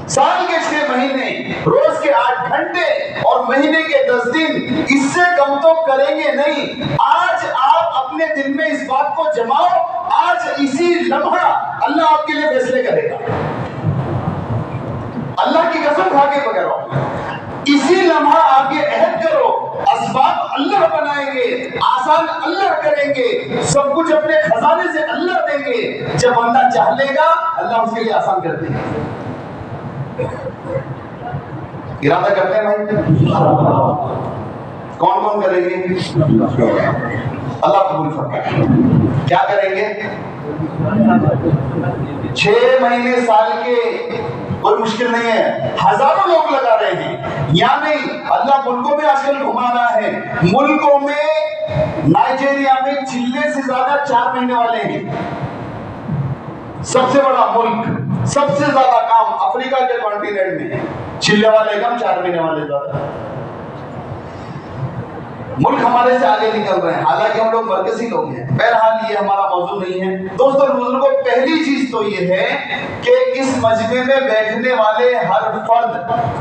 سال کے 6 مہینے، روز کے 8 گھنٹے اور مہینے کے 10 دن، اس سے کم تو کریں گے نہیں۔ آج آپ اپنے دل میں اس بات کو جماؤ، آج اسی لمحہ اللہ آپ کے لیے فیصلے کرے گا۔ اللہ کی قسم کھا کے بغیر اسی لمحہ آپ یہ عہد کرو، اسباب اللہ بنائیں گے، آسان اللہ کریں گے، سب کچھ اپنے خزانے سے اللہ دیں گے۔ جب بندہ چاہ لے گا اللہ اس کے لیے آسان کر دے گا۔ ارادہ کرتے ہیں بھائی؟ کون کون کریں گے؟ اللہ قبول فرمائے۔ کیا کریں گے؟ 6 مہینے سال کے، کوئی مشکل نہیں ہے، ہزاروں لوگ لگا رہے ہیں۔ یا نہیں، اللہ ملکوں میں آج کل گھما رہا ہے، ملکوں میں نائجیریا میں چلے سے زیادہ 4 مہینے والے ہیں۔ سب سے بڑا ملک، سب سے زیادہ کام افریقہ کے کانٹیننٹ میں، چلے والے کم 4 مہینے والے زیادہ۔ ملک ہمارے سے آگے نکل رہے ہیں، حالانکہ ہم لوگ مرکزی لوگ ہیں۔ بہرحال یہ ہمارا موضوع نہیں ہے دوستوں بزرگوں۔ پہلی چیز تو یہ ہے کہ اس مجمع میں بیٹھنے والے ہر فرد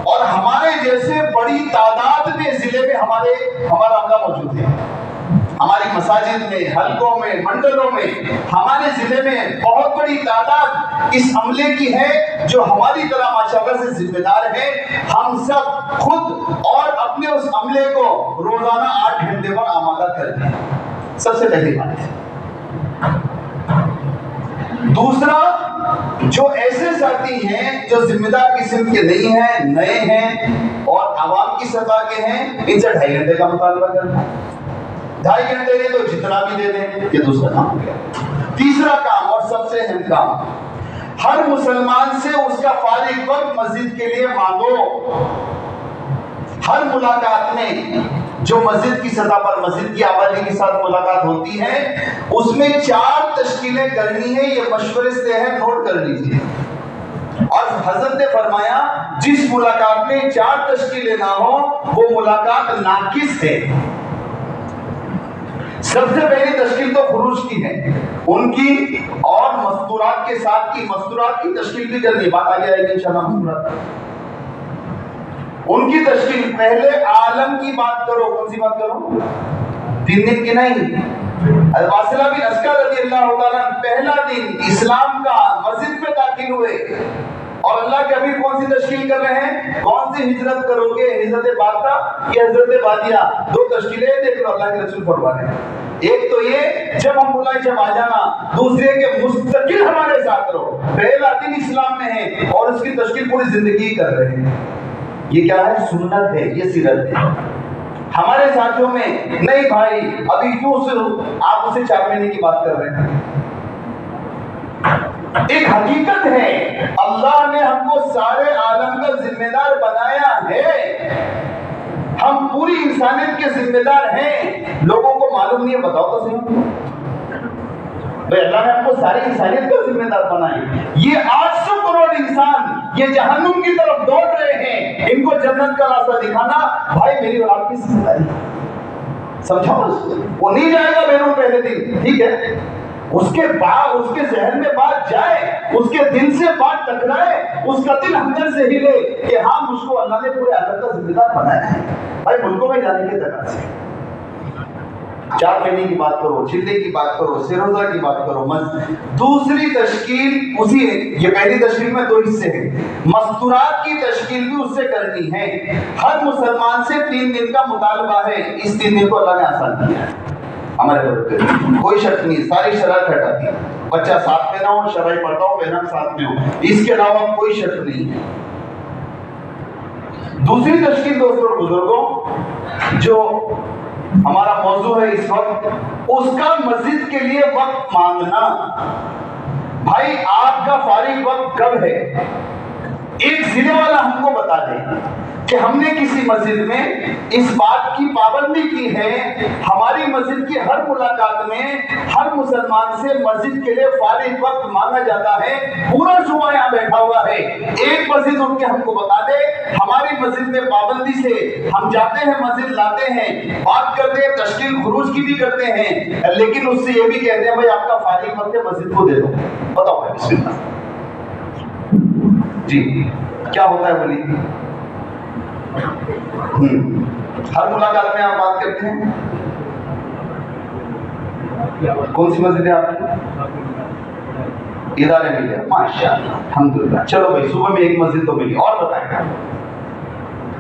اور ہمارے جیسے بڑی تعداد میں ضلع میں ہمارا عملہ موجود ہے، ہماری مساجد میں، حلقوں میں، منڈلوں میں، ہمارے ضلع میں بہت بڑی تعداد اس عملے کی ہے جو ہماری طرح ماشاءاللہ سے ذمہ دار ہے۔ ہم سب خود اور اپنے اس عملے کو روزانہ 8 گھنٹے پر آمادہ کرتے ہیں، سب سے پہلی بات ہے۔ دوسرا، جو ایسے ساتھی ہیں جو ذمہ دار قسم کے نہیں ہیں، نئے ہیں اور عوام کی سطح کے ہیں، ان سے 2.5 گھنٹے کا مطالبہ کرنا ہے۔ 2.5 گھنٹے نہیں تو جتنا بھی دے دیں، یہ دوسرا کام ہو گیا۔ تیسرا کام اور سب سے اہم کام، ہر مسلمان سے اس کا فارغ وقت مسجد کے لیے مانگو۔ ہر ملاقات میں جو مسجد کی سطح پر مسجد کی آبادی کے ساتھ ملاقات ہوتی ہے، اس میں 4 تشکیلیں کرنی ہے، یہ مشورے سے ہے، نوٹ کر لیجیے۔ اور حضرت نے فرمایا جس ملاقات میں 4 تشکیلیں نہ ہو وہ ملاقات ناقص ہے۔ سب سے پہلی تشکیل تو خروج کی ہے، ان کی اور مستورات کے ساتھ کی، مستورات کی تشکیل بھی کرنی، بات آگے آئے گی انشاءاللہ مستورات۔ ان کی تشکیل، پہلے عالم کی بات کرو، کون سی بات کرو؟ 3 دن کی نہیں۔ واصلہ بن اسکر رضی اللہ تعالیٰ پہلا دن اسلام کا مسجد میں داخل ہوئے اور اللہ کے حبیب کون سی تشکیل کر رہے ہیں؟ کون سی ہجرت کرو گے، ہجرت باتا یا ہجرت بادیہ؟ 2 تشکیلیں دیکھ لو اللہ کے رسول فرما رہے ہیں۔ ایک تو یہ جب ہم بلائیں جب آ جانا، دوسرے کے مستقل ہمارے ساتھ رہو، پہلا دن اسلام میں ہے اور اس کی تشکیل پوری زندگی کر رہے ہیں۔ یہ کیا ہے؟ سنت ہے، یہ سیرت ہے۔ ہمارے ساتھیوں میں نہیں بھائی ابھی کیوں سے آپ اسے 4 مہینے کی بات کر رہے ہیں؟ ایک حقیقت ہے، اللہ نے ہم کو سارے عالم کا ذمہ دار بنایا ہے، ہم پوری انسانیت کے ذمہ دار ہیں۔ لوگوں کو معلوم نہیں ہے، بتاؤ تو صحیح بھائی، اللہ نے ہم کو ساری انسانیت کا ذمہ دار بنایا۔ یہ 800 کروڑ انسان یہ جہنم کی طرف دوڑ رہے ہیں، ان کو جنت کا راستہ دکھانا بھائی میری اور آپ کی ذمہ داری۔ سمجھاؤ اس کو، وہ نہیں جائے گا بیرون پہلے دن، ٹھیک ہے، اس کے بعد اس کے ذہن میں بات جائے، اس کے دل سے بات ٹکرائے، اس کا دل اندر سے ہلے کہ ہاں مجھ کو اللہ نے پورے عالم کا ذمہ دار بنایا ہے۔ بھائی ملکوں میں جانے کے درکار سے 4 مہینے کی بات کرو، چلے کی بات کرو، سروزہ کی بات کرو۔ دوسری تشکیل اسی ہے، یہ پہلی تشکیل میں 2 حصے ہیں، مستورات کی تشکیل بھی اس سے کرنی ہے۔ ہر مسلمان سے 3 دن کا مطالبہ ہے، اس 3 دن کو اللہ نے آسان کیا ہے ہمارے بڑے، کوئی شرط نہیں، ساری شرائط ہٹا دی۔ بچہ ساتھ میں نہ ہو، شرعی پڑھتا ہو، بہن ساتھ میں ہو، اس کے علاوہ کوئی شرط نہیں ہے۔ دوسری تشکیل دوستوں بزرگوں، جو ہمارا موضوع ہے اس وقت، اس کا مسجد کے لیے وقت مانگنا۔ بھائی آپ کا فارغ وقت کب ہے؟ ایک ضلع والا ہم کو بتا دے کہ ہم نے کسی مسجد میں اس بات کی پابندی کی ہے، ہماری مسجد کی ہر ملاقات میں ہر مسلمان سے مسجد کے لیے فارغ وقت مانگا جاتا ہے۔ پورا صبح یہاں بیٹھا ہوا ہے، ایک مسجد ان کے ہم کو بتا دے، ہماری مسجد میں پابندی سے ہم جاتے ہیں، مسجد لاتے ہیں، بات کرتے ہیں، تشکیل خروج کی بھی کرتے ہیں، لیکن اس سے یہ بھی کہتے ہیں بھائی آپ کا فارغ وقت ہے مسجد کو دے دو۔ بتاؤ بھائی بسم اللہ جی کیا ہوتا ہے بولی؟ ہر ملاقات میں آپ بات کرتے ہیں، کون سی مسجد ہے آپ کی؟ ادارے ملے، ماشاء اللہ الحمدللہ۔ چلو بھائی صبح میں ایک مسجد تو ملی، اور بتائیں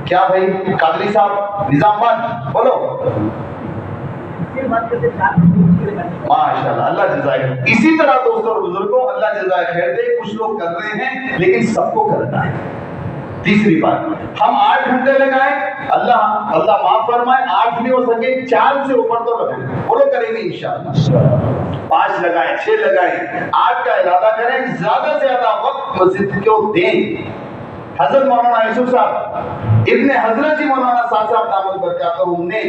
کیا بھائی؟ قادری صاحب نظام آباد بولو، ماشاء اللہ، اللہ جزائے خیر۔ اسی طرح دوستوں اور بزرگوں اللہ جزائے خیر دے، کچھ لوگ کر رہے ہیں لیکن سب کو کرنا ہے۔ تیسری بات، ہم 8 گھنٹے لگائیں، اللہ معاف فرمائے 8 نہیں ہو سکے 4 سے اوپر تو لگائیں، وہ لوگ کریں گے انشاءاللہ، 5 لگائیں، 6 لگائیں، 8 کا ارادہ کریں، زیادہ سے زیادہ وقت مسجد کو دیں۔ حضرت مولانا یوسف صاحب ابن حضرت جی مولانا صاحب دامت برکاتہ نے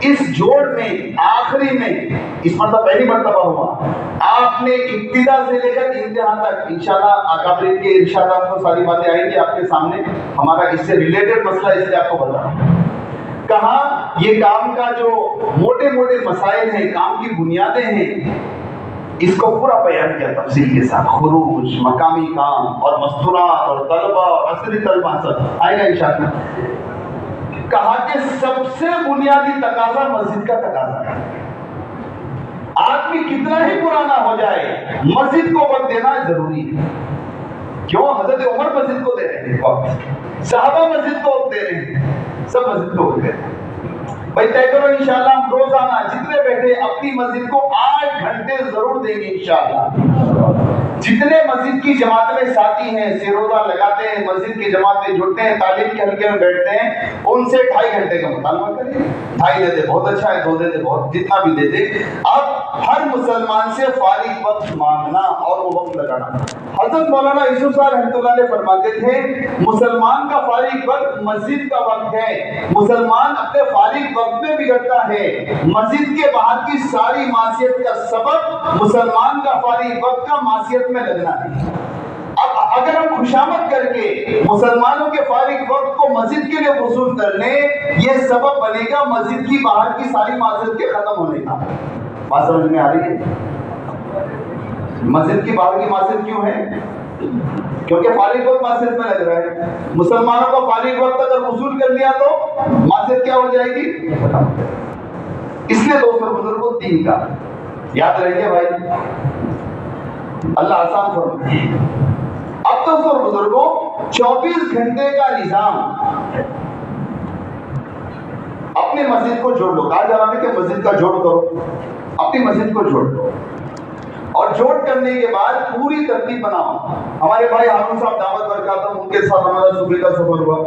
اس جوڑ میں آخری میں اس مرتبہ پہلی مرتبہ ہوا، آپ نے ابتدا سے لے کر انتہا تک انشاءاللہ اکابرین کے ارشادات کو ساری باتیں آئیں گی آپ کے سامنے، ہمارا اس سے ریلیٹڈ مسئلہ اس لیے آپ کو بتا رہا ہوں۔ کہاں یہ کام کا جو موٹے موٹے مسائل ہیں، کام کی بنیادیں ہیں، اس کو پورا بیان کیا تفصیل کے ساتھ، خروج، مقامی کام اور مستورات اور طلبہ اور عصری طلبہ سب آئے گا انشاءاللہ۔ کہا کہ سب سے بنیادی تقاضا مسجد کا تقاضا ہے۔ آدمی کتنا ہی پرانا ہو جائے، مسجد کو وقت دینا ضروری ہے۔ کیوں؟ حضرت عمر مسجد کو دے رہے ہیں وقت، صحابہ مسجد کو وقت دے رہے ہیں، سب مسجد کو وقت دے رہے ہیں۔ بھائی طے کرو انشاءاللہ ہم روزانہ جتنے بیٹھے اپنی مسجد کو 8 گھنٹے ضرور دیں گے انشاءاللہ۔ جتنے مسجد کی جماعت میں ساتھی ہیں، سیروزہ لگاتے ہیں، مسجد کی جماعت میں جڑتے ہیں، تعلیم کے حلقے میں بیٹھتے ہیں، ان سے 2.5 گھنٹے کا مطالبہ کریں۔ 2.5 دے دے بہت اچھا ہے، 2 دے دے بہت، جتنا بھی دے دے۔ اب ہر مسلمان سے فارغ وقت مانگنا اور وہ وقت لگانا۔ حضرت مولانا یوسف صاحب رحمۃ اللہ علیہ فرماتے تھے مسلمان کا فارغ وقت مسجد کا وقت ہے۔ مسلمان اپنے فارغ وقت میں بگڑتا ہے، مسجد کے باہر کی ساری معصیت کا سبب مسلمان کا فارغ وقت کا معصیت میں لگنا ہے۔ اب اگر ہم خوشامد کر کے مسلمانوں کے فارغ وقت کو مسجد کے لیے وصول کر لیں، یہ سبب بنے گا مسجد کی باہر کی ساری معصیت کے ختم ہونے کا۔ بات سمجھ میں آ رہی ہے؟ مسجد کی باہر کی معصیت کیوں ہے؟ کیونکہ فارغ وقت معصیت میں لگ رہا ہے۔ مسلمانوں کا فارغ وقت اگر وصول کر لیا تو معصیت کیا ہو جائے گی؟ اس لیے دوستوں بزرگوں دین کا یاد رکھیے بھائی، اللہ آسان فرمائے۔ اب تو دوستوں بزرگوں 24 گھنٹے کا نظام اپنے مسجد کو جوڑ لو۔ کہا جا رہا ہے کہ مسجد کا جوڑ کرو، اپنی مسجد کو جوڑ لو، اور جوڑ کرنے کے بعد پوری ترتیب بناؤ۔ ہمارے بھائی ہارون صاحب دعوت برکاتہ، ان کے ساتھ ہمارا صوبے کا سفر ہوا۔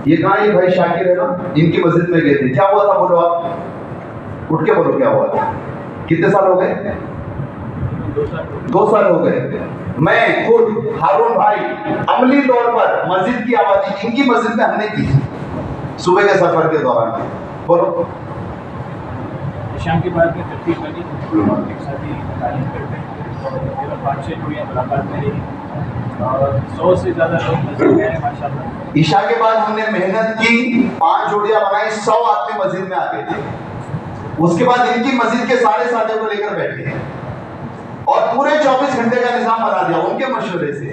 یہ کہاں یہ بھائی شاکر ہے نا، ان کی مسجد میں گئے تھے۔ کیا ہوا تھا بولو آپ، اٹھ کے بولو کیا ہوا تھا؟ کتنے سال ہو گئے؟ 2 سال ہو گئے۔ میں خود ہارون بھائی عملی طور پر مسجد کی آبادی ان کی مسجد میں ہم نے کی صبح کے سفر کے دوران۔ بولو شام کے بعد میں ترتیب بنی، ایک ساتھی تعلیم کرتے ہیں، 5-6 جوڑیاں ملاقات میں رہی اور 100 سے زیادہ لوگ مسجد میں ہیں ماشاء اللہ۔ عشاء کے بعد ہم نے محنت کی، 5 جوڑیاں بنائی، 100 آدمی مسجد میں آ گئے تھے۔ اس کے بعد ان کی مسجد کے سارے ساتھیوں کو لے کر بیٹھے اور پورے 24 گھنٹے کا نظام بنا دیا ان کے مشورے سے۔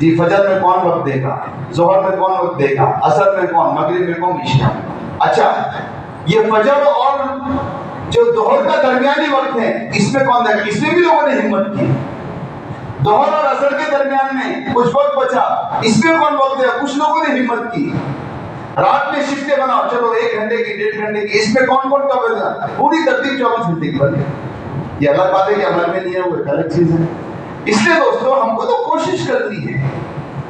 جی فجر میں کون وقت دے گا، ظہر میں کون وقت دے گا، عصر میں کون، مغرب میں کون، عشاء میں۔ اچھا یہ فجر اور جو ظہر کا درمیانی وقت ہے اس میں کون دے گا؟ اس میں بھی لوگوں نے ہمت کی۔ ظہر اور عصر کے درمیان میں کچھ وقت بچا، اس میں کون وقت دے گا؟ کچھ لوگوں نے ہمت کی۔ رات میں شفٹیں بناؤ، چلو 1 گھنٹے کی، 1.5 گھنٹے کی، اس میں کون کون کب دے گا؟ پوری ترتیب 24 گھنٹے کی بنے۔ یہ الگ بات ہے کہ عمل میں نہیں ہے، وہ ایک الگ چیز ہے۔ اس لیے دوستوں ہم کو تو کوشش کرنی ہے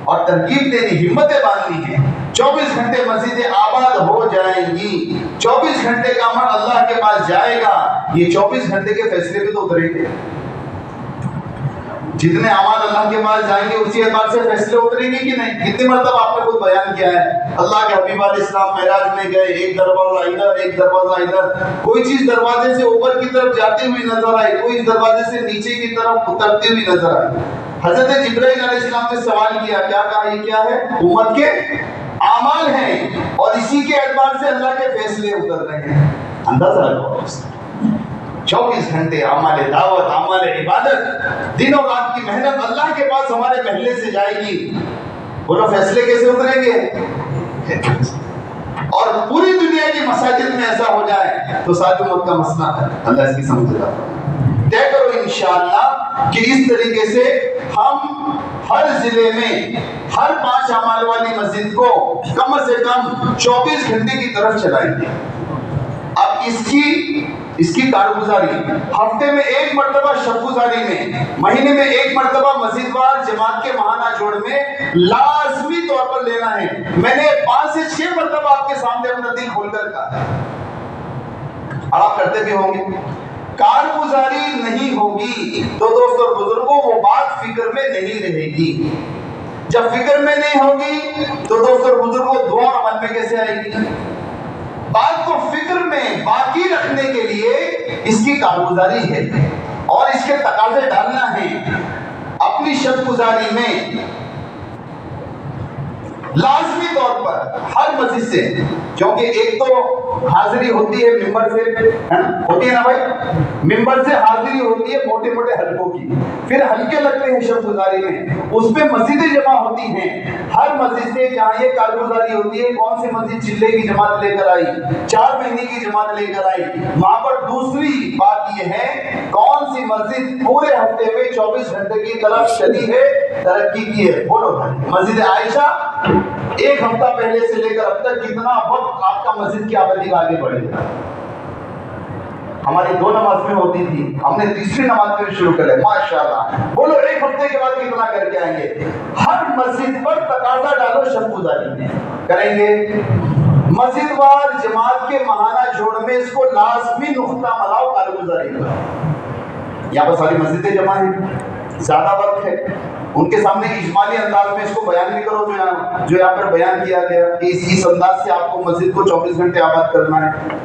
اور ترکیب دینی، ہمتیں باندھنی ہے۔ 24 گھنٹے مسجدیں آباد ہو جائیں گی، 24 گھنٹے کا عمل اللہ کے پاس جائے گا۔ یہ 24 گھنٹے کے فیصلے بھی تو اتریں گے، جتنے اعمال اللہ کے پاس جائیں گے اسی اعتبار سے فیصلے اتریں گے کہ نہیں؟ کتنی مرتبہ آپ نے خود بیان کیا ہے، اللہ کے حبیب علیہ السلام معراج میں گئے، ایک دروازہ ادھر، ایک دروازہ ادھر، کوئی چیز دروازے سے اوپر کی طرف جاتی ہوئی نظر آئی، کوئی دروازے سے نیچے کی طرف اترتی ہوئی نظر آئی۔ حضرت جبرائیل علیہ السلام سے سوال کیا، کیا کہا؟ یہ کیا ہے؟ امت کے اعمال ہیں اور اسی کے اعتبار سے اللہ کے فیصلے اتر رہے ہیں۔ اندازہ لگاؤ 24 گھنٹے اعمال دعوت، اعمال عبادت، دن اور رات کی محنت اللہ کے پاس ہمارے محلے سے جائے گی۔ بولو فیصلے کیسے اتریں گے؟ اور پوری دنیا کی مساجد میں ایسا ہو جائے تو ساری امت کا مسئلہ ہے۔ اللہ اس کی سمجھ دے گا۔ طے کرو انشاءاللہ کہ اس طریقے سے ہم ہر ضلع میں ہر 5 اعمال والی مسجد کو کم سے کم 24 گھنٹے کی طرف چلائیں گے۔ اب اس کی کارگزاری ہفتے میں 1 مرتبہ شب گزاری میں، مہینے میں 1 مرتبہ مسجد وار جماعت کے ماہانہ جوڑ میں لازمی طور پر لینا ہے۔ میں نے 5 سے 6 مرتبہ آپ کے سامنے اپنا دل کھول کر کہا، آپ کرتے بھی ہوں گے۔ کارگزاری نہیں ہوگی تو دوستوں اور بزرگوں وہ بات فکر میں نہیں رہے گی۔ جب فکر میں نہیں ہوگی تو دوستوں اور بزرگوں دعا اور عمل میں کیسے آئے گی؟ بات کو فکر میں باقی رکھنے کے لیے اس کی کارگزاری ہے اور اس کے تقاضے ڈالنا ہے۔ اپنی شب گزاری میں لازمی طور پر ہر مسجد سے، کیونکہ ایک تو حاضری ہوتی ہے ممبر سے، ہوتی ہے نا بھائی، ممبر سے حاضری ہوتی ہے موٹے موٹے حلقوں کی، پھر حلقے لگتے ہیں شب گزاری میں، اس پہ مسجدیں جمع ہوتی ہیں، ہر مسجد سے جہاں یہ کارگزاری ہوتی ہے، کون سی مسجد چلے کی جماعت لے کر آئی، 4 مہینے کی جماعت لے کر آئی، وہاں پر دوسری بات یہ ہے کون سی مسجد پورے ہفتے میں 24 گھنٹے کی طرف چلی ہے، ترقی کی ہے، بولو بھائی۔ مسجد عائشہ 1 ہفتہ پہلے سے لے کر اب تک کتنا وقت آپ کا مسجد کی آبادی کا آگے بڑھے گا؟ ہماری 2 نماز میں ہوتی تھی، ہم نے تیسری نماز میں شروع کر لیا، ماشاءاللہ۔ بولو 1 ہفتے کے بعد کتنا کر کے آئیں گے؟ ہر مسجد پر تقاضا ڈالو شب گزاری میں، کریں گے؟ مسجد وار جماعت کے ماہانہ جوڑ میں اس کو لازمی نقطہ ملاؤ کارگزاری کا۔ یہاں پر ساری مسجدیں جمع ہیں، زیادہ وقت ہے، ان کے سامنے اجمالی انداز میں اس کو بیان بھی کرو جو یہاں پر بیان کیا گیا کہ اس انداز سے آپ کو مسجد کو 24 گھنٹے آباد کرنا ہے۔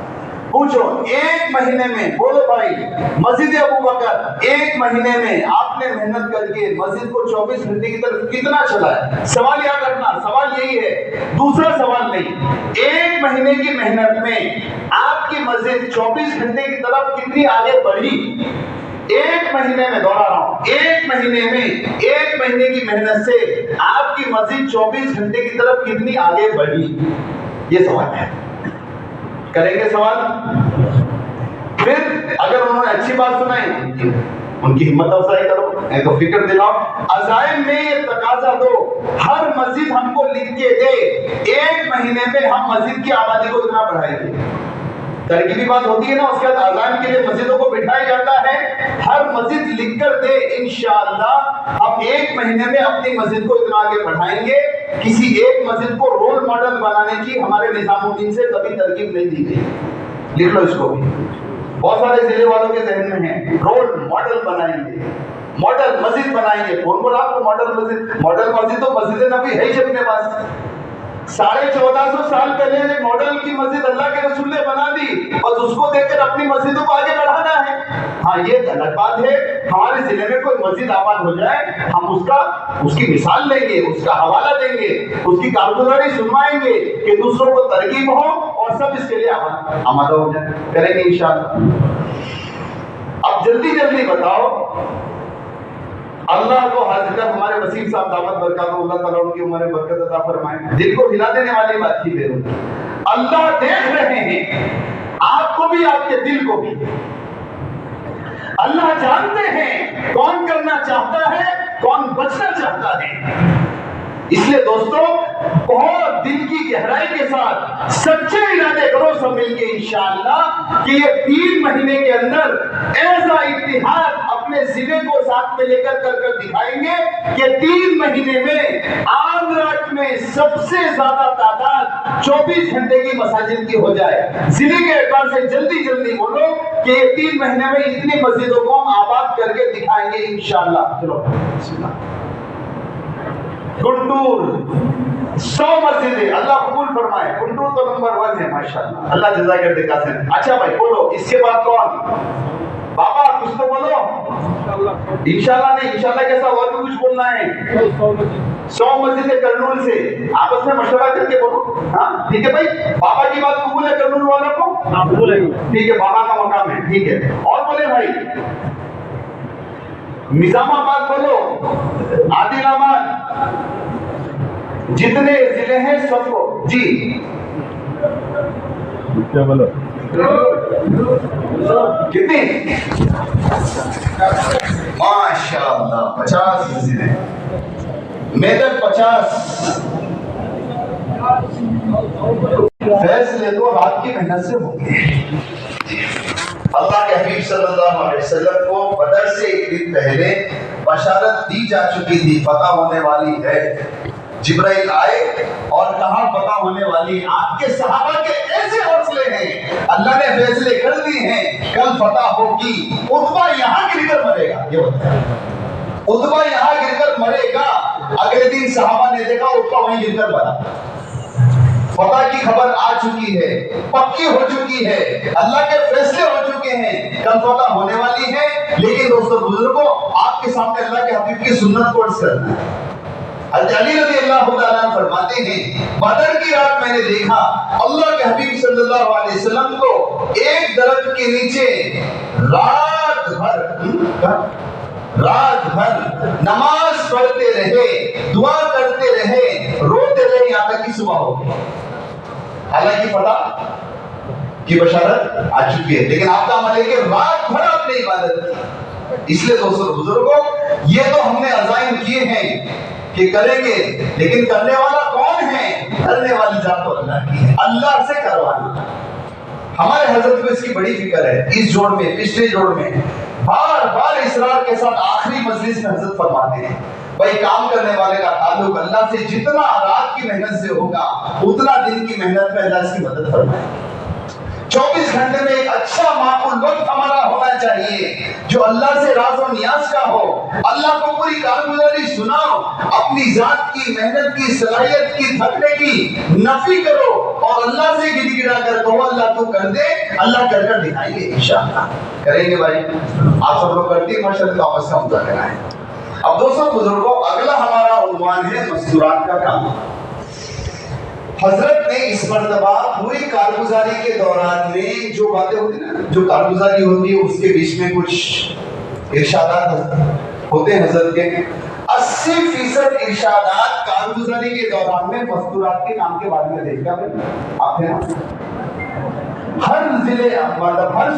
پوچھو 1 مہینے میں، بولو بھائی، مسجد ابوبکر 1 مہینے میں آپ نے محنت کر کے مسجد کو 24 گھنٹے کی طرف کتنا چلایا؟ سوال یاد رکھنا، سوال یہی ہے، دوسرا سوال نہیں۔ 1 مہینے کی محنت میں آپ کی مسجد 24 گھنٹے کی طرف کتنی آگے بڑھی؟ 1 مہینے میں، دوہرا رہا ہوں، 1 مہینے میں 1 مہینے کی محنت سے آپ کی مسجد 24 گھنٹے کی طرف کتنی آگے بڑھی؟ یہ سوال ہے، کریں گے سوال؟ پھر اگر انہوں نے اچھی بات سنائی ان کی ہمت افزائی کرو، نہیں تو فکر دلاؤ۔ عزائم میں یہ تقاضا دو، ہر مسجد ہم کو لکھ کے دے 1 مہینے میں ہم مسجد کی آبادی کو اتنا بڑھائیں گے۔ ترکیبی بات ہوتی ہے نا، اس کے بعد عزائم کے لیے مسجدوں کو بٹھایا جاتا ہے، ہر مسجد لکھ کر دے انشاءاللہ ہم 1 مہینے میں اپنی مسجد کو اتنا آگے بڑھائیں گے۔ کسی ایک مسجد کو رول ماڈل بنانے کی ہمارے نظام الدین سے کبھی ترکیب نہیں دی گئی، لکھ لو اس کو بھی، بہت سارے ضلع والوں کے ذہن میں ہیں، رول ماڈل بنائیں گے، ماڈل مسجد بنائیں گے۔ کون بولا آپ کو ماڈل مسجد؟ ماڈل مسجد تو مسجد نبی ہے ہی اپنے پاس، 1450 سال پہلے ماڈل کی مسجد اللہ کے رسول نے بنا دی، بس اس کو دیکھ کر اپنی مسجدوں کو آگے بڑھانا ہے۔ ہاں یہ غلط بات ہے، ہمارے ضلع میں کوئی مسجد آباد ہو جائے ہم اس کی مثال لیں گے، اس کا حوالہ دیں گے، اس کی کارگزاری سنوائیں گے کہ دوسروں کو ترغیب ہو اور سب اس کے لیے آمادہ ہو جائیں، کریں گے انشاءاللہ۔ اب جلدی جلدی بتاؤ، اللہ کو حاضر کر ہمارے وسیم صاحب دعوت برکات، اللہ تعالیٰ ان کی عمر برکت عطا فرمائے، دل کو ہلا دینے والی بات تھی بیرون۔ اللہ دیکھ رہے ہیں آپ کو بھی، آپ کے دل کو بھی، اللہ جانتے ہیں کون کرنا چاہتا ہے کون بچنا چاہتا ہے۔ اس لیے دوستو بہت دل کی گہرائی کے ساتھ سچے ارادے کرو سب مل کے انشاءاللہ کہ یہ 3 مہینے کے اندر ایسا اتحاد اپنے ضلع کو ساتھ میں لے کر دکھائیں گے کہ 3 مہینے میں آندھرا میں سب سے زیادہ تعداد 24 گھنٹے کی مساجد کی ہو جائے۔ ضلع کے اعتبار سے جلدی جلدی بولو کہ یہ 3 مہینے میں اتنی مسجدوں کو ہم آباد کر کے دکھائیں گے انشاءاللہ۔ چلو بسم اللہ۔ گنٹور 100 مسجدیں، اللہ قبول فرمائے، گنٹور تو نمبر 1 ہے ماشاءاللہ، اللہ جزائے دے کا سن۔ اچھا بھائی بولو اس کے بعد کون؟ بابا کچھ تو بولو، انشاءاللہ نہیں، انشاءاللہ کیسا اور بھی کچھ بولنا ہے؟ 100 مسجدیں کرنول سے، آپس میں مشورہ کر کے بولو، ہاں ٹھیک ہے بھائی، بابا کی بات قبول ہے کرنول والوں کو؟ قبول ہے، ٹھیک ہے، بابا کا مقام ہے، ٹھیک ہے، اور بولے بھائی نظام آباد بولو، عادل آباد، جتنے ضلع ہیں سب کو جی کیا بولو کتنی؟ ماشاءاللہ 50 مسجدیں، میدر 50 فیصلے تو رات کی محنت سے ہوں گے۔ اللہ کے حبیب صلی اللہ علیہ وسلم کو بدر سے 1 دن پہلے بشارت دی جا چکی تھی، فتح ہونے والی ہے۔ جبرائیل آئے اور کہا فتح ہونے والی، آپ کے صحابہ کے ایسے حوصلے ہیں، اللہ نے فیصلے کر دی ہیں کل فتح ہوگی۔ عتبہ یہاں گر کر مرے گا، یہ بتایا عتبہ یہاں گر کر مرے گا۔ اگلے دن صحابہ نے دیکھا عتبہ وہیں گر کر مرا۔ فتح کی خبر آ چکی ہے، پکی ہو چکی ہے، اللہ کے فیصلے ہو چکے ہیں، کل فتح ہونے والی ہے۔ لیکن دوستو بزرگوں، آپ کے سامنے اللہ کے حبیب کی سنت کو عرض کرنا ہے۔ حضرت علی رضی اللہ تعالیٰ عنہ فرماتے ہیں بدر کی رات میں نے دیکھا اللہ کے حبیب صلی اللہ علیہ وسلم کو ایک درخت کے نیچے رات بھر نماز پڑھتے رہے، دعا کرتے رہے، روتے رہے یہاں تک کہ صبح ہو گئی۔ حالانکہ پتہ کی بشارت آ چکی ہے، لیکن آپ کا عمل ہے کہ رات بھر آپ نے عبادت کی۔ اس لیے دوستوں بزرگوں، یہ تو ہم نے عزائم کیے ہیں کہ کریں گے، لیکن کرنے والا کون ہے؟ کرنے والی ذات تو اللہ کی ہے، اللہ سے کروانا۔ ہمارے حضرت کو اس کی بڑی فکر ہے، اس جوڑ میں پچھلے جوڑ میں بار بار اصرار کے ساتھ آخری مجلس میں حضرت فرماتے ہیں بھائی کام کرنے والے کا تعلق اللہ سے جتنا رات کی محنت سے ہوگا اتنا دن کی محنت میں اللہ اس کی مدد فرمائے گا۔ 24 گھنٹے میں ایک اچھا معقول وقت ہمارا ہونا چاہیے جو اللہ سے راز و نیاز کا ہو، اللہ کو پوری کارگزاری سناؤ، اپنی ذات کی محنت کی صلاحیت کی تھکنے کی نفی کرو اور اللہ سے گڑ گڑا کر کہو اللہ تو کر دے، اللہ کر کر دکھائیں گے انشاءاللہ۔ کریں گے بھائی، آپ سب لوگ کرتے ہیں ماشاءاللہ، تو آپس کا مذاکرہ ہے۔ اب دوستوں بزرگوں، اگلا ہمارا عنوان ہے مستورات کا کام۔ حضرت نے اس مرتبہ پوری کارگزاری کے دوران میں جو باتیں ہوتی ہیں نا، جو کارگزاری ہوتی ہے اس کے بیچ میں کچھ ارشادات ہوتے ہیں حضرت کے، 80% ارشادات کارگزاری کے دوران میں مستورات کے کام کے بارے میں دیکھا آپ نے ہر ضلع مطلب ہر